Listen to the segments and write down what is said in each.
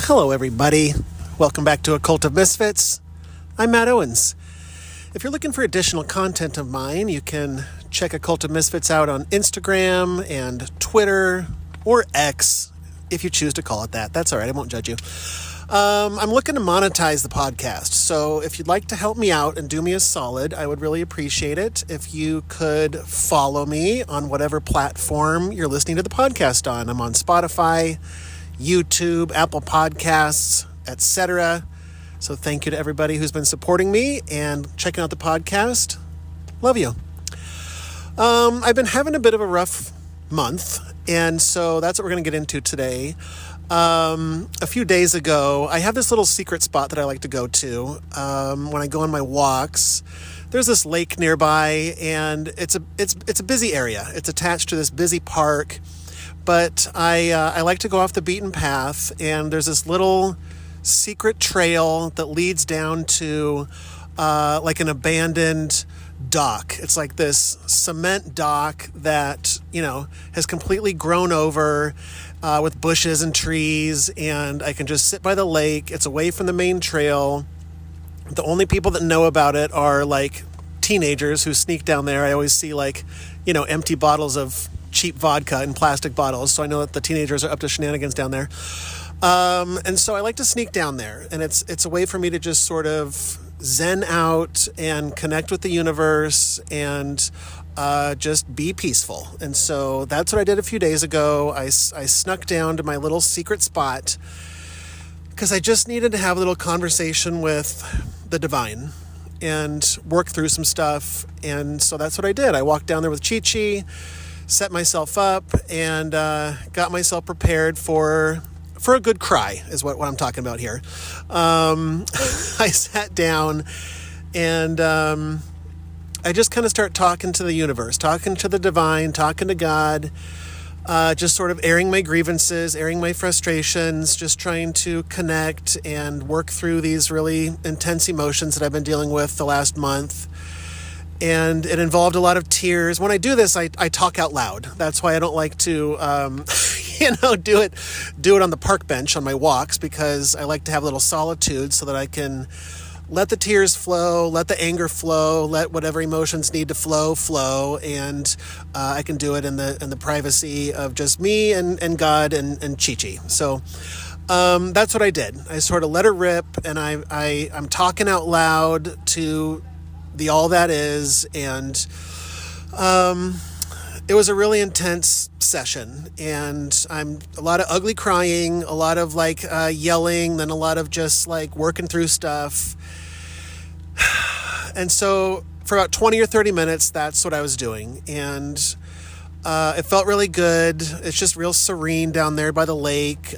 Hello, everybody. Welcome back to a Cult of Misfits. I'm Matt Owens. If you're looking for additional content of mine, you can check a Cult of Misfits out on Instagram and Twitter, or X, if you choose to call it that. That's all right. I won't judge you. I'm looking to monetize the podcast, so if you'd like to help me out and do me a solid, I would really appreciate it if you could follow me on whatever platform you're listening to the podcast on. I'm on Spotify, YouTube, Apple Podcasts, etc. So thank you to everybody who's been supporting me and checking out the podcast. Love you. I've been having a bit of a rough month, and so that's what we're going to get into today. A few days ago, I have this little secret spot that I like to go to when I go on my walks. There's this lake nearby, and it's a busy area. It's attached to this busy park. But I like to go off the beaten path, and there's this little secret trail that leads down to like an abandoned dock. It's like this cement dock that, has completely grown over with bushes and trees, and I can just sit by the lake. It's away from the main trail. The only people that know about it are like teenagers who sneak down there. I always see empty bottles of cheap vodka in plastic bottles, so I know that the teenagers are up to shenanigans down there. And so I like to sneak down there, and it's a way for me to just sort of zen out and connect with the universe and just be peaceful. And so that's what I did a few days ago. I snuck down to my little secret spot because I just needed to have a little conversation with the divine and work through some stuff. And so that's what I did. I walked down there with Chi-Chi, set myself up, and got myself prepared for a good cry, is what I'm talking about here. I sat down, and I just kind of start talking to the universe, talking to the divine, talking to God, just sort of airing my grievances, airing my frustrations, just trying to connect and work through these really intense emotions that I've been dealing with the last month. And it involved a lot of tears. When I do this, I talk out loud. That's why I don't like to, do it on the park bench on my walks, because I like to have a little solitude so that I can let the tears flow, let the anger flow, let whatever emotions need to flow, and I can do it in the privacy of just me and God and Chi-Chi. So that's what I did. I sort of let her rip, and I'm talking out loud to the all that is, and it was a really intense session, and I'm a lot of ugly crying, a lot of yelling, then a lot of just working through stuff. And so for about 20 or 30 minutes, that's what I was doing, and it felt really good. It's just real serene down there by the lake.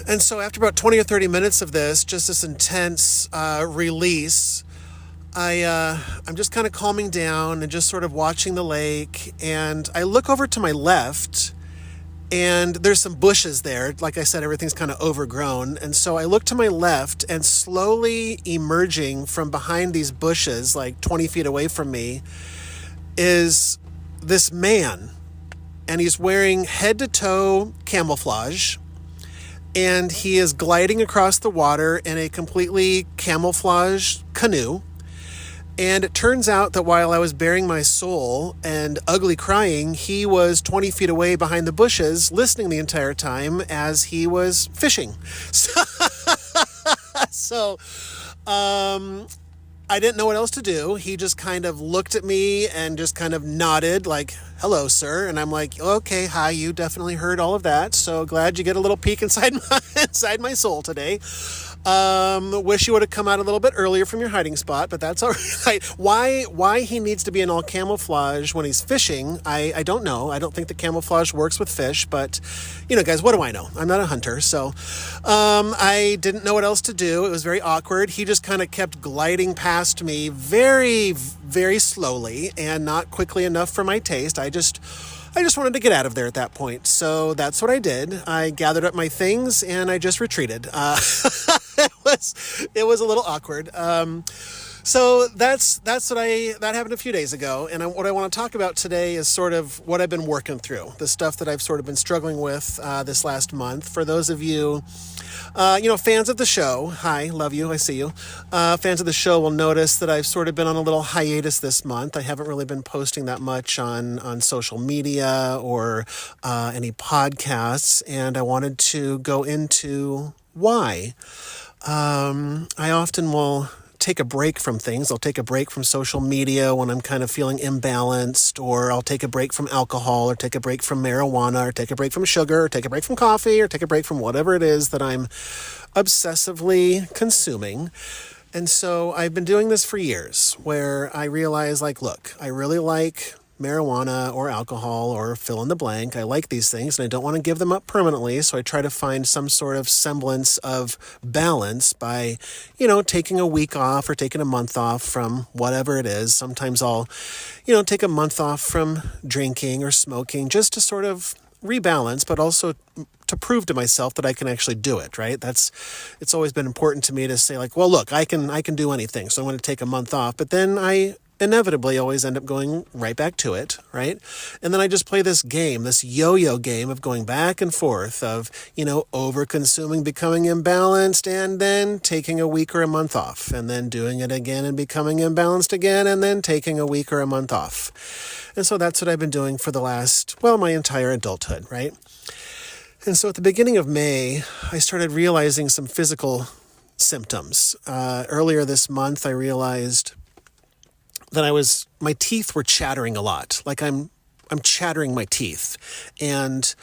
And so after about 20 or 30 minutes of this, just this intense release, I'm just kind of calming down and just sort of watching the lake. And I look over to my left, and there's some bushes there. Like I said, everything's kind of overgrown. And so I look to my left, and slowly emerging from behind these bushes, 20 feet away from me, is this man. And he's wearing head-to-toe camouflage. And he is gliding across the water in a completely camouflaged canoe. And it turns out that while I was bearing my soul and ugly crying, he was 20 feet away behind the bushes, listening the entire time as he was fishing. So I didn't know what else to do. He just kind of looked at me and just kind of nodded hello, sir. And I'm like, okay, hi, you definitely heard all of that. So glad you get a little peek inside my soul today. Wish you would have come out a little bit earlier from your hiding spot, but that's all right. Why he needs to be in all camouflage when he's fishing, I don't know. I don't think the camouflage works with fish, but guys, what do I know? I'm not a hunter. So, I didn't know what else to do. It was very awkward. He just kind of kept gliding past me very, very slowly and not quickly enough for my taste. I just wanted to get out of there at that point. So that's what I did. I gathered up my things and I just retreated. It was a little awkward. So that happened a few days ago, and what I want to talk about today is sort of what I've been working through, the stuff that I've sort of been struggling with this last month. For those of you, fans of the show, hi, love you, I see you. Fans of the show will notice that I've sort of been on a little hiatus this month. I haven't really been posting that much on social media or any podcasts, and I wanted to go into why. I often will take a break from things. I'll take a break from social media when I'm kind of feeling imbalanced, or I'll take a break from alcohol, or take a break from marijuana, or take a break from sugar, or take a break from coffee, or take a break from whatever it is that I'm obsessively consuming. And so I've been doing this for years, where I realize, look, I really like marijuana or alcohol or fill in the blank. I like these things and I don't want to give them up permanently. So I try to find some sort of semblance of balance by, taking a week off or taking a month off from whatever it is. Sometimes I'll, take a month off from drinking or smoking just to sort of rebalance, but also to prove to myself that I can actually do it, right? It's always been important to me to say well, look, I can do anything. So I'm going to take a month off, but then I inevitably always end up going right back to it, right? And then I just play this game, this yo-yo game of going back and forth of, over-consuming, becoming imbalanced, and then taking a week or a month off, and then doing it again and becoming imbalanced again, and then taking a week or a month off. And so that's what I've been doing for my entire adulthood, right? And so at the beginning of May, I started realizing some physical symptoms. Earlier this month, I realized that my teeth were chattering a lot. I'm chattering my teeth. And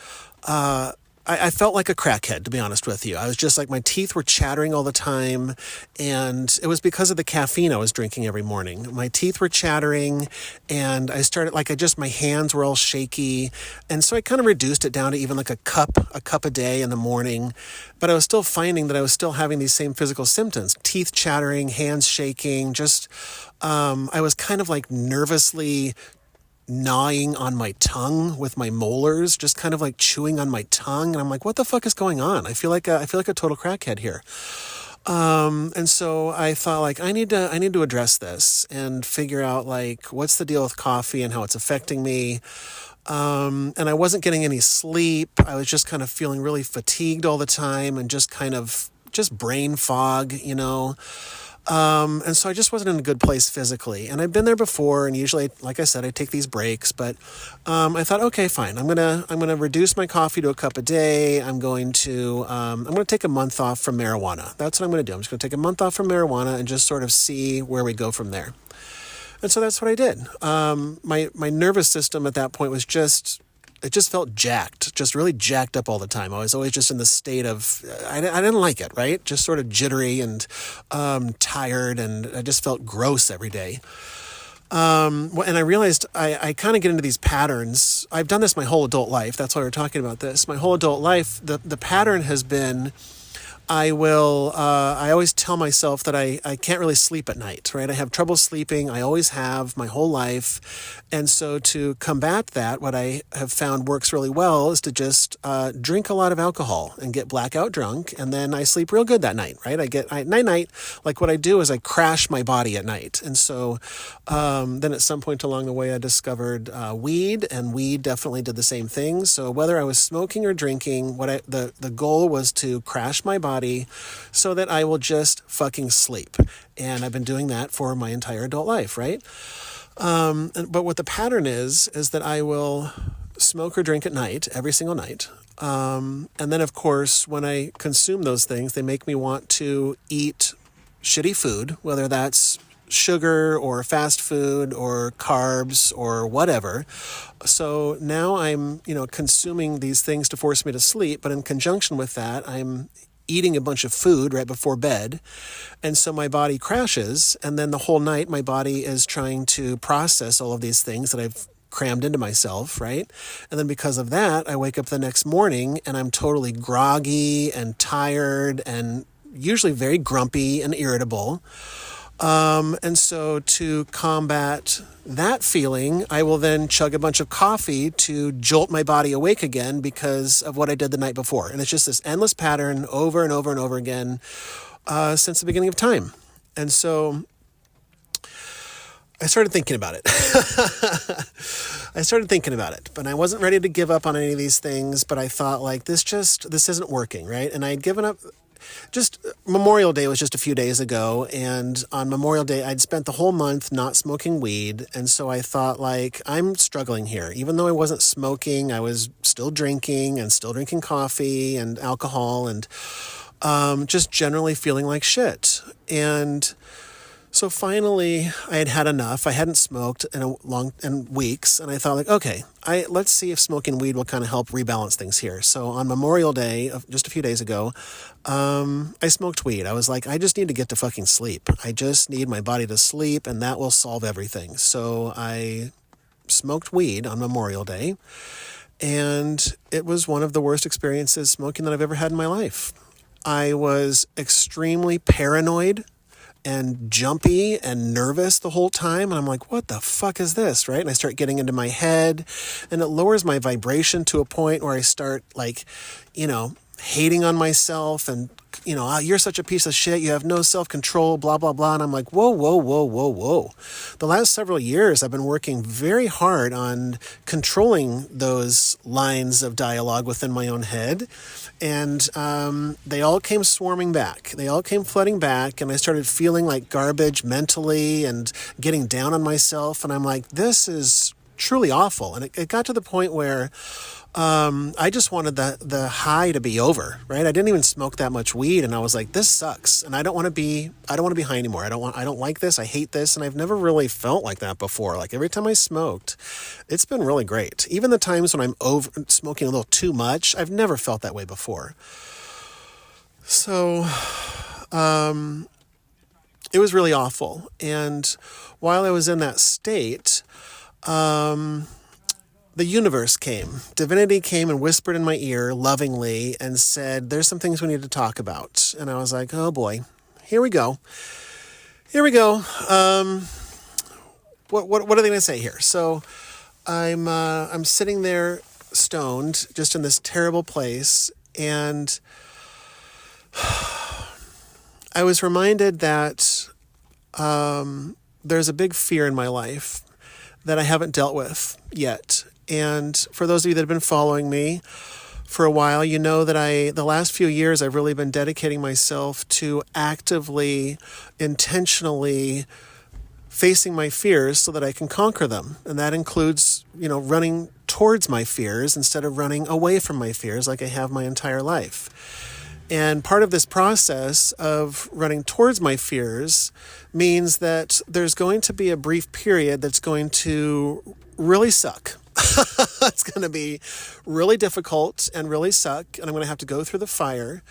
I felt like a crackhead, to be honest with you. I was just my teeth were chattering all the time. And it was because of the caffeine I was drinking every morning. My teeth were chattering and I started my hands were all shaky. And so I kind of reduced it down to even a cup a day in the morning. But I was still finding that I was still having these same physical symptoms, teeth chattering, hands shaking, I was kind of nervously gnawing on my tongue with my molars, just kind of chewing on my tongue. And I'm what the fuck is going on? I feel like a total crackhead here. And so I thought I need to address this and figure out what's the deal with coffee and how it's affecting me. And I wasn't getting any sleep. I was just kind of feeling really fatigued all the time and just brain fog, And so I just wasn't in a good place physically. And I've been there before, and usually, like I said, I take these breaks, but I thought, okay, fine. I'm gonna reduce my coffee to a cup a day. I'm gonna take a month off from marijuana. That's what I'm gonna do. I'm just gonna take a month off from marijuana and just sort of see where we go from there. And so that's what I did. My nervous system at that point was it just felt jacked, just really jacked up all the time. I was always just in the state of, I didn't like it, right? Just sort of jittery and tired, and I just felt gross every day. And I realized I kind of get into these patterns. I've done this my whole adult life. That's why we're talking about this. My whole adult life, the pattern has been, I always tell myself that I can't really sleep at night, right? I have trouble sleeping. I always have my whole life. And so to combat that, what I have found works really well is to just drink a lot of alcohol and get blackout drunk. And then I sleep real good that night, right? Night, what I do is I crash my body at night. And so then at some point along the way, I discovered weed, and weed definitely did the same thing. So whether I was smoking or drinking, the goal was to crash my body so that I will just fucking sleep. And I've been doing that for my entire adult life, right? But what the pattern is that I will smoke or drink at night, every single night. And then, of course, when I consume those things, they make me want to eat shitty food, whether that's sugar or fast food or carbs or whatever. So now I'm, consuming these things to force me to sleep, but in conjunction with that, I'm eating a bunch of food right before bed. And so my body crashes. And then the whole night, my body is trying to process all of these things that I've crammed into myself, right? And then because of that, I wake up the next morning and I'm totally groggy and tired and usually very grumpy and irritable. And so to combat that feeling, I will then chug a bunch of coffee to jolt my body awake again because of what I did the night before. And it's just this endless pattern over and over and over again since the beginning of time. And so I started thinking about it. But I wasn't ready to give up on any of these things. But I thought, like, this isn't working, right? And I had given up. Just Memorial Day was just a few days ago, and on Memorial Day, I'd spent the whole month not smoking weed, and so I thought, like, I'm struggling here. Even though I wasn't smoking, I was still drinking coffee and alcohol, and just generally feeling like shit. And so finally, I had enough. I hadn't smoked in weeks, and I thought, like, okay, let's see if smoking weed will kind of help rebalance things here. So on Memorial Day, just a few days ago, I smoked weed. I was like, I just need to get to fucking sleep. I just need my body to sleep, and that will solve everything. So I smoked weed on Memorial Day, and it was one of the worst experiences smoking that I've ever had in my life. I was extremely paranoid and jumpy and nervous the whole time. And I'm like, what the fuck is this, right? And I start getting into my head, and it lowers my vibration to a point where I start, like, hating on myself and, oh, you're such a piece of shit. You have no self-control, blah, blah, blah. And I'm like, whoa, whoa, whoa, whoa, whoa. The last several years, I've been working very hard on controlling those lines of dialogue within my own head. And they all came swarming back. They all came flooding back. And I started feeling like garbage mentally and getting down on myself. And I'm like, this is truly awful. And it got to the point where I just wanted the high to be over, right? I didn't even smoke that much weed, and I was like, this sucks, and I don't want to be high anymore. I don't like this. I hate this, and I've never really felt like that before. Like, every time I smoked, it's been really great. Even the times when I'm over smoking a little too much, I've never felt that way before. So, it was really awful. And while I was in that state, the universe came. Divinity came and whispered in my ear lovingly and said, there's some things we need to talk about. And I was like, oh boy, here we go. What are they going to say here? So I'm sitting there stoned, just in this terrible place. And I was reminded that there's a big fear in my life that I haven't dealt with yet. And for those of you that have been following me for a while, you know that the last few years, I've really been dedicating myself to actively, intentionally facing my fears so that I can conquer them. And that includes, running towards my fears instead of running away from my fears like I have my entire life. And part of this process of running towards my fears means that there's going to be a brief period that's going to really suck. It's going to be really difficult and really suck, and I'm going to have to go through the fire.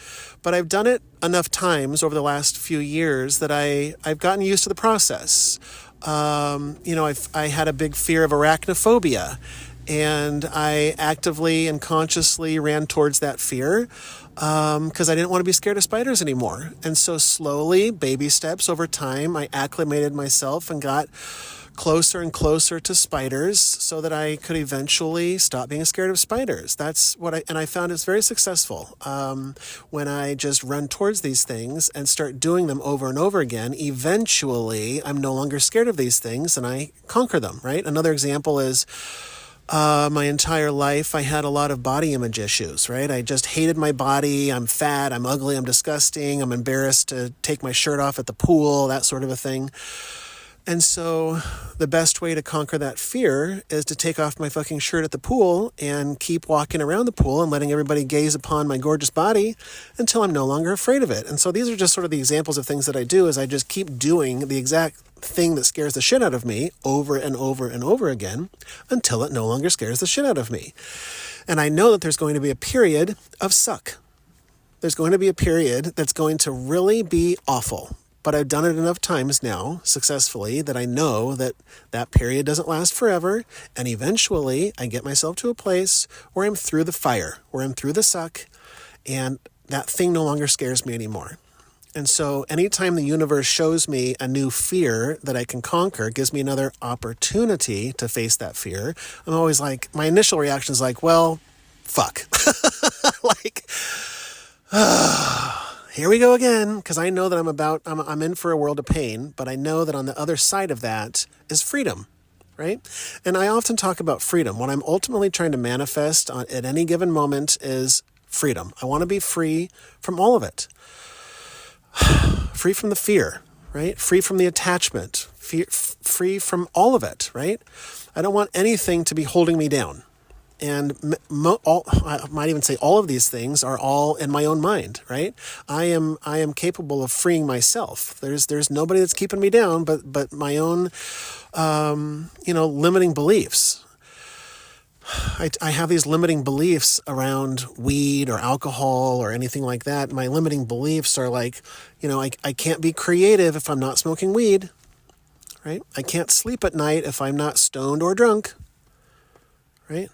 But I've done it enough times over the last few years that I've gotten used to the process. I had a big fear of arachnophobia, and I actively and consciously ran towards that fear because I didn't want to be scared of spiders anymore. And so slowly, baby steps over time, I acclimated myself and got closer and closer to spiders so that I could eventually stop being scared of spiders. That's what I found it's very successful. When I just run towards these things and start doing them over and over again, eventually I'm no longer scared of these things and I conquer them, right? Another example is my entire life, I had a lot of body image issues, right? I just hated my body. I'm fat, I'm ugly, I'm disgusting, I'm embarrassed to take my shirt off at the pool, that sort of a thing. And so the best way to conquer that fear is to take off my fucking shirt at the pool and keep walking around the pool and letting everybody gaze upon my gorgeous body until I'm no longer afraid of it. And so these are just sort of the examples of things that I do, is I just keep doing the exact thing that scares the shit out of me over and over and over again until it no longer scares the shit out of me. And I know that there's going to be a period of suck. There's going to be a period that's going to really be awful. But I've done it enough times now successfully that I know that that period doesn't last forever. And eventually I get myself to a place where I'm through the fire, where I'm through the suck, and that thing no longer scares me anymore. And so anytime the universe shows me a new fear that I can conquer, gives me another opportunity to face that fear, I'm always like, my initial reaction is like, well, fuck. Like, here we go again, because I know that I'm in for a world of pain, but I know that on the other side of that is freedom, right? And I often talk about freedom. What I'm ultimately trying to manifest at any given moment is freedom. I want to be free from all of it. Free from the fear, right? Free from the attachment, free from all of it, right? I don't want anything to be holding me down. And I might even say all of these things are all in my own mind, right? I am capable of freeing myself. There's nobody that's keeping me down, but my own, limiting beliefs. I have these limiting beliefs around weed or alcohol or anything like that. My limiting beliefs are like, I can't be creative if I'm not smoking weed, right? I can't sleep at night if I'm not stoned or drunk, right?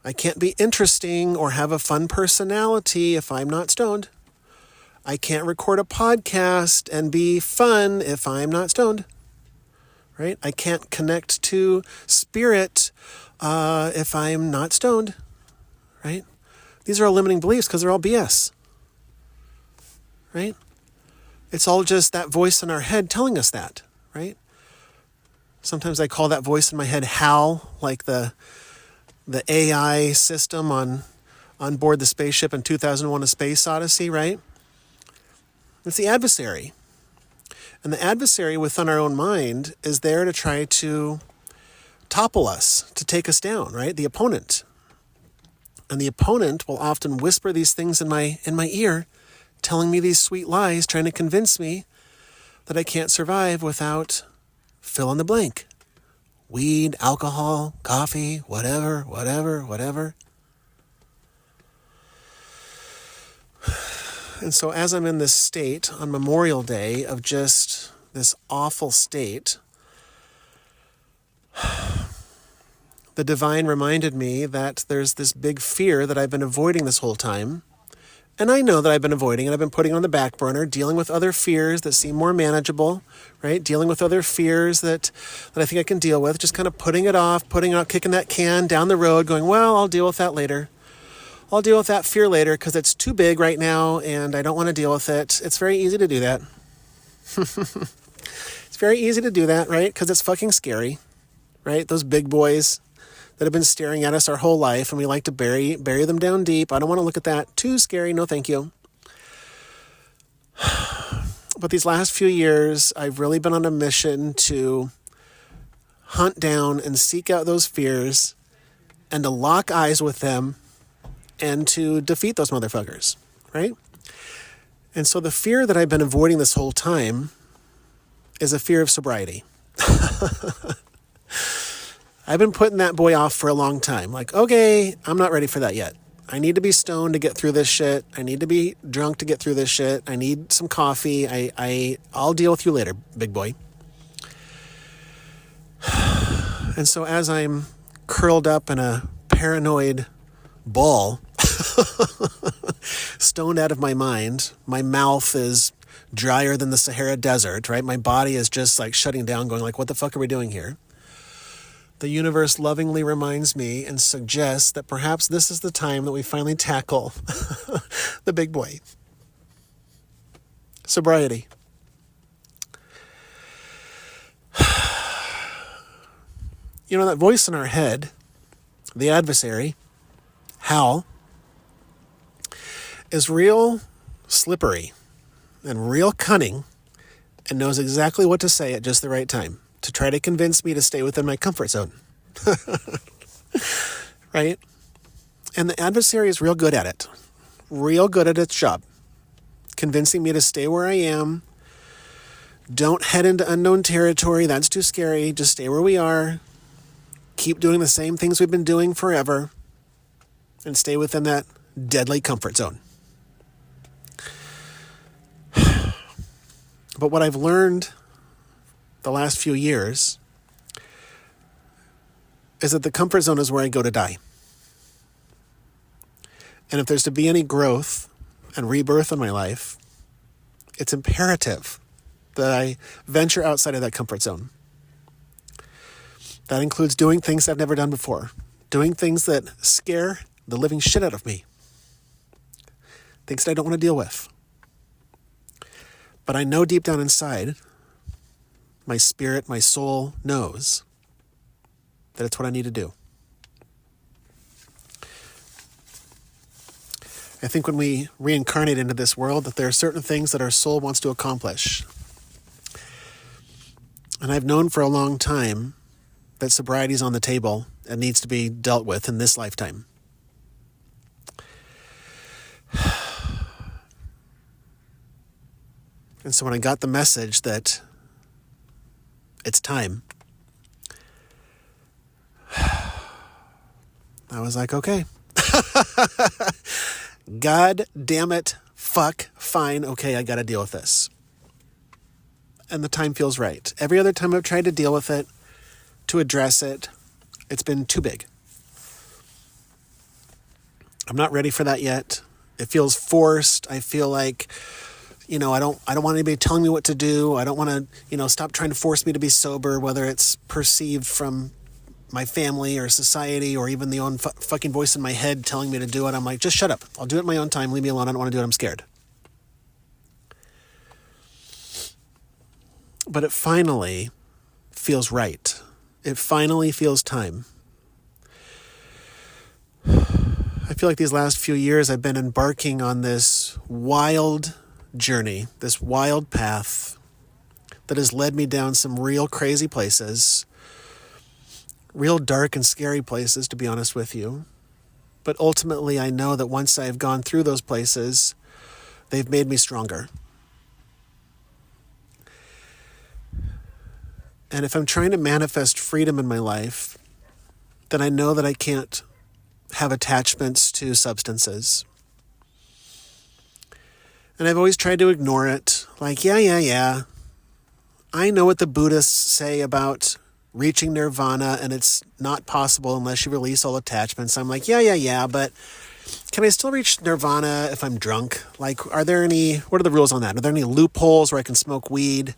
I can't be interesting or have a fun personality if I'm not stoned. I can't record a podcast and be fun if I'm not stoned, right? I can't connect to spirit if I'm not stoned, right? These are all limiting beliefs because they're all BS, right? It's all just that voice in our head telling us that, right? Sometimes I call that voice in my head Hal, like the AI system on board the spaceship in 2001: A Space Odyssey, right? It's the adversary. And the adversary within our own mind is there to try to topple us, to take us down, right? The opponent. And the opponent will often whisper these things in my ear, telling me these sweet lies, trying to convince me that I can't survive without fill in the blank. Weed, alcohol, coffee, whatever. And so as I'm in this state on Memorial Day of just this awful state, the divine reminded me that there's this big fear that I've been avoiding this whole time. And I know that I've been avoiding it. I've been putting it on the back burner, dealing with other fears that seem more manageable, right? Dealing with other fears that I think I can deal with, just kind of putting it off, kicking that can down the road, going, well, I'll deal with that later. I'll deal with that fear later because it's too big right now and I don't want to deal with it. It's very easy to do that. It's very easy to do that, right? Because it's fucking scary, right? Those big boys that have been staring at us our whole life, and we like to bury them down deep. I don't want to look at that. Too scary. No, thank you. But these last few years, I've really been on a mission to hunt down and seek out those fears and to lock eyes with them and to defeat those motherfuckers, right? And so the fear that I've been avoiding this whole time is a fear of sobriety. I've been putting that boy off for a long time. Like, okay, I'm not ready for that yet. I need to be stoned to get through this shit. I need to be drunk to get through this shit. I need some coffee. I'll deal with you later, big boy. And so as I'm curled up in a paranoid ball, stoned out of my mind, my mouth is drier than the Sahara Desert, right? My body is just like shutting down, going like, what the fuck are we doing here? The universe lovingly reminds me and suggests that perhaps this is the time that we finally tackle the big boy. Sobriety. That voice in our head, the adversary, Hal, is real slippery and real cunning and knows exactly what to say at just the right time to try to convince me to stay within my comfort zone. Right? And the adversary is real good at it. Real good at its job. Convincing me to stay where I am. Don't head into unknown territory. That's too scary. Just stay where we are. Keep doing the same things we've been doing forever. And stay within that deadly comfort zone. But what I've learned the last few years is that the comfort zone is where I go to die. And if there's to be any growth and rebirth in my life, it's imperative that I venture outside of that comfort zone. That includes doing things I've never done before, doing things that scare the living shit out of me, things that I don't want to deal with. But I know deep down inside, my spirit, my soul knows that it's what I need to do. I think when we reincarnate into this world, that there are certain things that our soul wants to accomplish. And I've known for a long time that sobriety is on the table and needs to be dealt with in this lifetime. And so when I got the message that it's time, I was like, okay. God damn it. Fuck. Fine. Okay, I got to deal with this. And the time feels right. Every other time I've tried to deal with it, to address it, it's been too big. I'm not ready for that yet. It feels forced. I feel like, I don't want anybody telling me what to do. I don't want to, stop trying to force me to be sober, whether it's perceived from my family or society or even the own fucking voice in my head telling me to do it. I'm like, just shut up. I'll do it in my own time. Leave me alone. I don't want to do it. I'm scared. But it finally feels right. It finally feels time. I feel like these last few years I've been embarking on this wild journey, this wild path that has led me down some real crazy places, real dark and scary places, to be honest with you. But ultimately, I know that once I've gone through those places, they've made me stronger. And if I'm trying to manifest freedom in my life, then I know that I can't have attachments to substances. And I've always tried to ignore it. Like, yeah. I know what the Buddhists say about reaching nirvana, and it's not possible unless you release all attachments. I'm like, yeah, but can I still reach nirvana if I'm drunk? Like, what are the rules on that? Are there any loopholes where I can smoke weed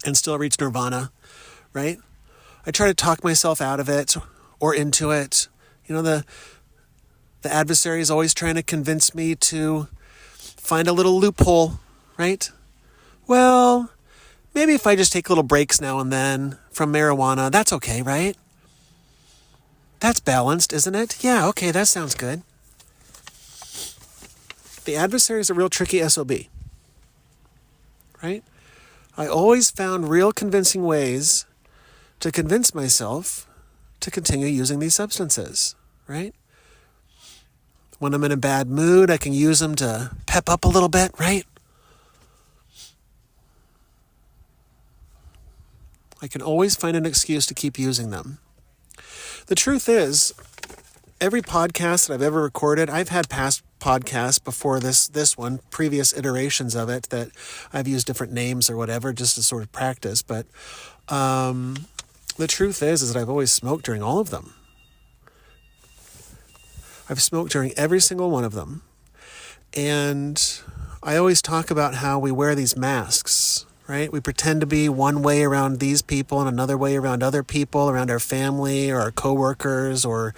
and still reach nirvana, right? I try to talk myself out of it or into it. The adversary is always trying to convince me to find a little loophole, right? Well, maybe if I just take little breaks now and then from marijuana, that's okay, right? That's balanced, isn't it? Yeah, okay, that sounds good. The adversary is a real tricky SOB, right? I always found real convincing ways to convince myself to continue using these substances, right? When I'm in a bad mood, I can use them to pep up a little bit, right? I can always find an excuse to keep using them. The truth is, every podcast that I've ever recorded, I've had past podcasts before this one, previous iterations of it that I've used different names or whatever just to sort of practice. But the truth is that I've always smoked during all of them. I've smoked during every single one of them. And I always talk about how we wear these masks, right? We pretend to be one way around these people and another way around other people, around our family or our coworkers or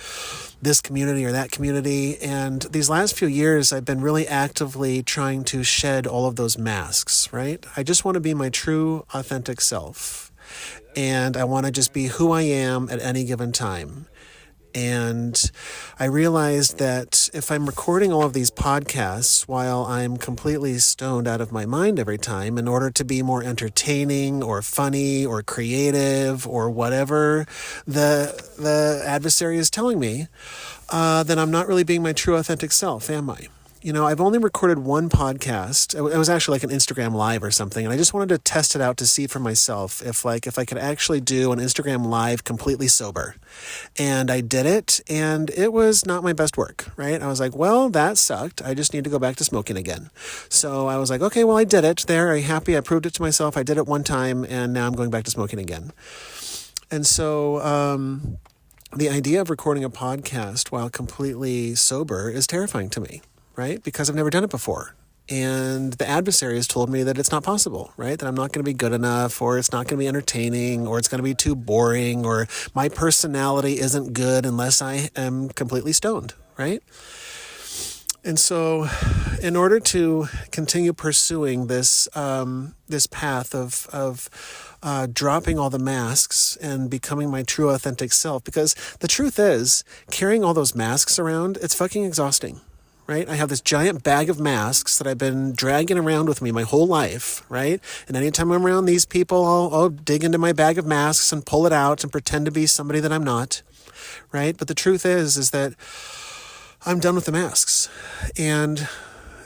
this community or that community. And these last few years, I've been really actively trying to shed all of those masks, right? I just want to be my true, authentic self. And I want to just be who I am at any given time. And I realized that if I'm recording all of these podcasts while I'm completely stoned out of my mind every time in order to be more entertaining or funny or creative or whatever the adversary is telling me, then I'm not really being my true authentic self, am I? I've only recorded one podcast. It was actually like an Instagram live or something. And I just wanted to test it out to see for myself if I could actually do an Instagram live completely sober. And I did it, and it was not my best work, right? I was like, well, that sucked. I just need to go back to smoking again. So I was like, okay, well, I did it there. I'm happy. I proved it to myself. I did it one time, and now I'm going back to smoking again. And so the idea of recording a podcast while completely sober is terrifying to me. Right? Because I've never done it before. And the adversary has told me that it's not possible, right? That I'm not going to be good enough, or it's not going to be entertaining, or it's going to be too boring, or my personality isn't good unless I am completely stoned, right? And so, in order to continue pursuing this this path of dropping all the masks and becoming my true authentic self, because the truth is, carrying all those masks around, it's fucking exhausting, right? I have this giant bag of masks that I've been dragging around with me my whole life, right? And anytime I'm around these people, I'll dig into my bag of masks and pull it out and pretend to be somebody that I'm not, right? But the truth is that I'm done with the masks. And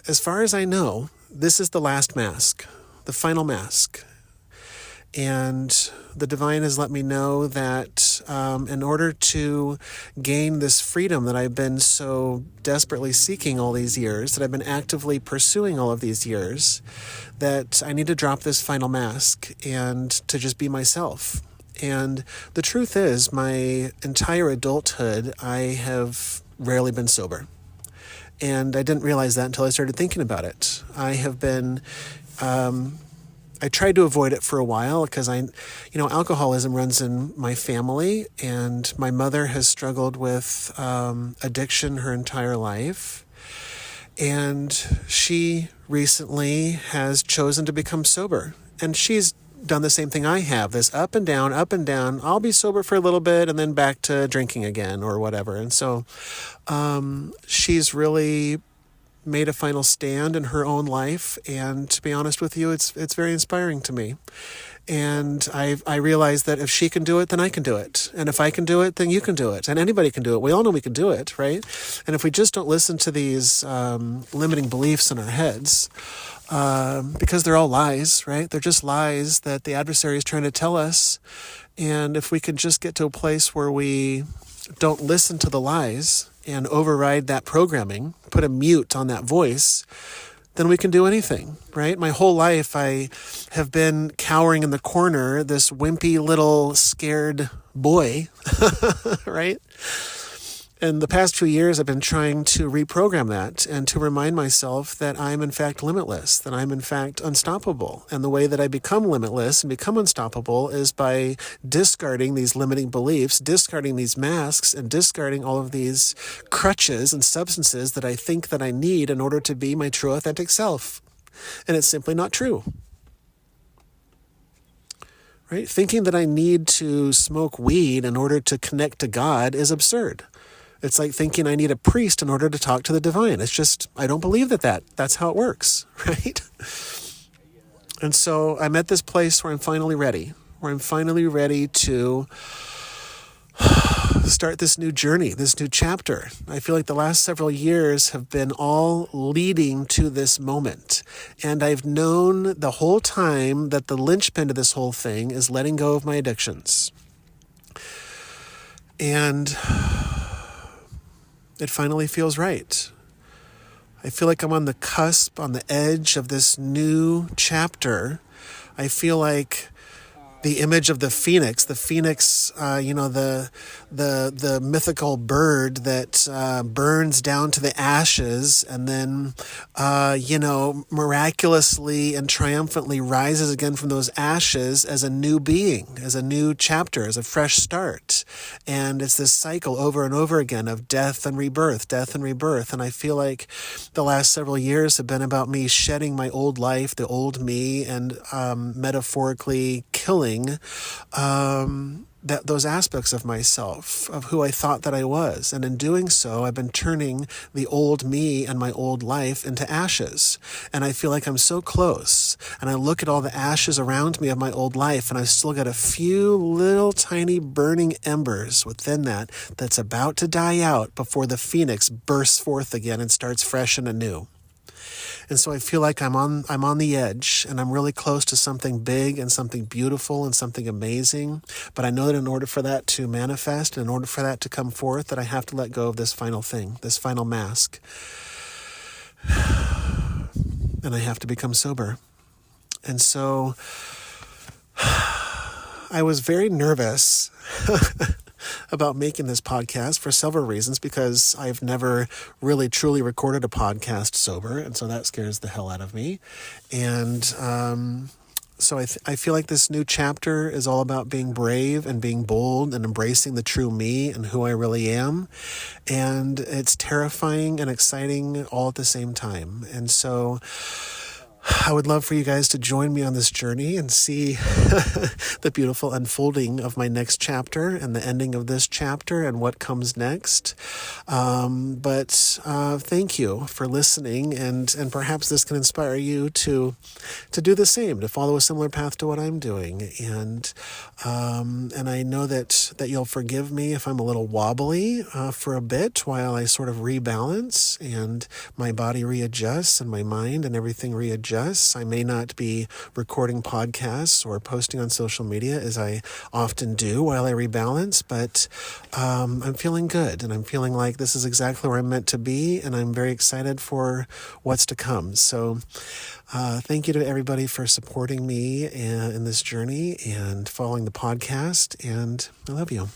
as far as I know, this is the last mask, the final mask. And the divine has let me know that in order to gain this freedom that I've been so desperately seeking all these years, that I've been actively pursuing all of these years, that I need to drop this final mask and to just be myself. And the truth is, my entire adulthood, I have rarely been sober. And I didn't realize that until I started thinking about it. I have been, I tried to avoid it for a while because alcoholism runs in my family, and my mother has struggled with addiction her entire life. And she recently has chosen to become sober. And she's done the same thing I have, this up and down, up and down. I'll be sober for a little bit and then back to drinking again or whatever. And so she's really made a final stand in her own life. And to be honest with you, it's very inspiring to me. And I realize that if she can do it, then I can do it. And if I can do it, then you can do it. And anybody can do it. We all know we can do it, right? And if we just don't listen to these limiting beliefs in our heads, because they're all lies, right? They're just lies that the adversary is trying to tell us. And if we could just get to a place where we don't listen to the lies and override that programming, put a mute on that voice, then we can do anything, right? My whole life, I have been cowering in the corner, this wimpy little scared boy, right? And the past few years, I've been trying to reprogram that and to remind myself that I'm in fact limitless, that I'm in fact unstoppable. And the way that I become limitless and become unstoppable is by discarding these limiting beliefs, discarding these masks, and discarding all of these crutches and substances that I think that I need in order to be my true authentic self. And it's simply not true. Right? Thinking that I need to smoke weed in order to connect to God is absurd. It's like thinking I need a priest in order to talk to the divine. It's just, I don't believe that's how it works, right? And so I'm at this place where I'm finally ready to start this new journey, this new chapter. I feel like the last several years have been all leading to this moment. And I've known the whole time that the linchpin to this whole thing is letting go of my addictions. And it finally feels right. I feel like I'm on the cusp, on the edge of this new chapter. I feel like the image of the phoenix, the mythical bird that burns down to the ashes and then, miraculously and triumphantly rises again from those ashes as a new being, as a new chapter, as a fresh start. And it's this cycle over and over again of death and rebirth, death and rebirth. And I feel like the last several years have been about me shedding my old life, the old me, and metaphorically killing those aspects of myself, of who I thought that I was. And in doing so, I've been turning the old me and my old life into ashes. And I feel like I'm so close. And I look at all the ashes around me of my old life, and I've still got a few little tiny burning embers within that's about to die out before the phoenix bursts forth again and starts fresh and anew. And so I feel like I'm on the edge, and I'm really close to something big and something beautiful and something amazing. But I know that in order for that to manifest, and in order for that to come forth, that I have to let go of this final thing, this final mask. And I have to become sober. And so I was very nervous about making this podcast for several reasons, because I've never really truly recorded a podcast sober, and so that scares the hell out of me. And So I feel like this new chapter is all about being brave and being bold and embracing the true me and who I really am. And it's terrifying and exciting all at the same time. And so I would love for you guys to join me on this journey and see the beautiful unfolding of my next chapter and the ending of this chapter and what comes next. But thank you for listening, and perhaps this can inspire you to do the same, to follow a similar path to what I'm doing. And I know that you'll forgive me if I'm a little wobbly for a bit while I sort of rebalance and my body readjusts and my mind and everything readjusts. I may not be recording podcasts or posting on social media as I often do while I rebalance, but I'm feeling good, and I'm feeling like this is exactly where I'm meant to be, and I'm very excited for what's to come. So thank you to everybody for supporting me in this journey and following the podcast, and I love you.